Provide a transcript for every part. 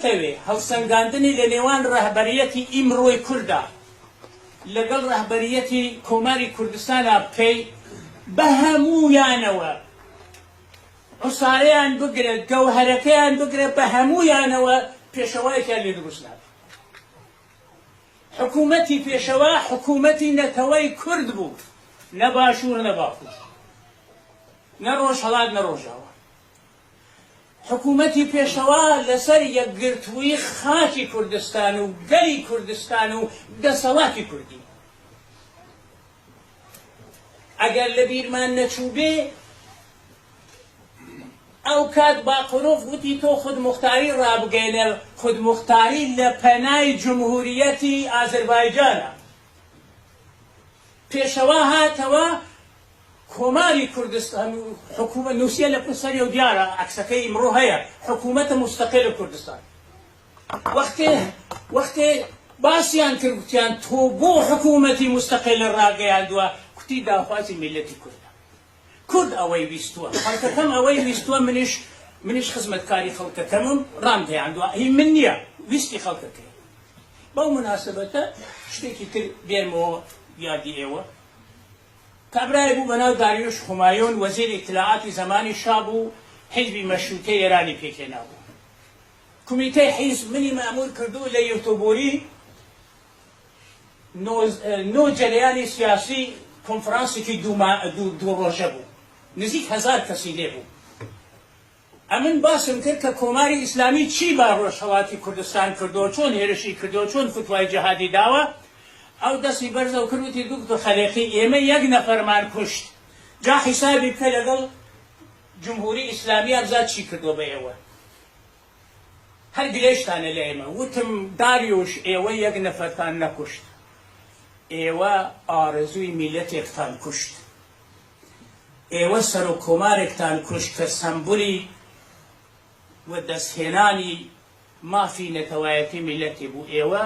بتەوێ هەڵسەنگاندنی لە نێوان ڕەهبەریەتی ئیمڕۆی کووردا لەگەڵ ڕەهبەریەتی کۆماری کوردستانە بکەی بە هەموویانەوە عوسارەیان بگرێت گەوهەرەکەیان بگرێت بە هەموویانەوە پێشەوایەکیان لێ دروست نابێت. حکوومەتی پێشەوا حکوومەتی نەتەوەی کورد بوو، نە باشوور نە باکوور، نە ڕۆژهەڵات نە ڕۆژاوە. حکوومەتی پێشەوا لەسەر یەکگرتووی خاکی کوردستان و گەلی کوردستان و دەسەڵاتی کوردی. ئەگەر لە بیرمان نەچوو بێ ئەو کات باقرۆف وتی تۆ خودموختاری ڕابگەینە، خودموختاری لە پەنای جمهوریەتی ئازەربایجانە. پێشەوا هاتەوە کۆماری کوردستان و حکومەت نووسیە لە پسەری و دیارە عەکسەکەی ئیمڕۆ هەیە حکوومەتە مستەقیل کوردستان. وەختێ باسییان کرد وتیان تۆ بۆ حکوومەتی مستەقیل ڕاگەیاندووە، کوتی داخوازی میلەتی کوردە. کورد ئەوەی ویستووە، خەڵکەکەم ئەوەی ویستووە، منیش خزمەتکاری خەڵکەکەمم ڕامگەیاندووە، هی من نییە، ویستی خەڵکەکەی. بەو مناسبەتە شتێکی تر بێنمەوە یادی ئێوە. کابرای بوو بەناو داریوش خومایۆن وەزیری ئیطلاعاتی زمانی شا بوو، حیزبی مەشروتەی ئێرانی پێکهێنابوو. کمیتەی حیزب منی مەمور کردووە لە یەکتۆبۆری 9 جەریانی سیاسی کۆنفرانسێکی دوو ڕۆژە بوو، نزیک 1000 کەسی لێ بوو. ئەمن باسم کرد کە کۆماری ئیسلامی چی با ڕۆژهەڵاتی کوردستان کردەوە، چۆن هێرشی کردەوە، چۆن فتوای جەهادی داوە. ئەو دەستی بەرزە و کردوتی دوکتۆر خەلێقی ئێمە یەک نەفەرمان کوشت، جا حیسابی بکە لەگەڵ جمهوری ئیسلامی ئەبزات چی کردووە بە ئێوە. هەر گلێشتانە لە ئێمە. وتم داریوش ئێوە یەک نەفەرتان نەکوشت، ئێوە ئارەزووی میلەتێکتان کوشت، ئێوە سەر و کۆمارێکتان کوشت کە سەمبولی و دەستهێنانی مافی نەتەوایەتی میلەتی بوو. ئێوە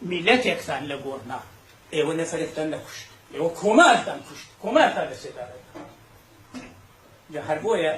میلەتێکتان لە گۆڕنا، ئێوە نەفەرێکتان نەکوشت، ئێوە کۆمارتان کوشت، کۆمارتان لەسێدارێت. جا هەر بۆیە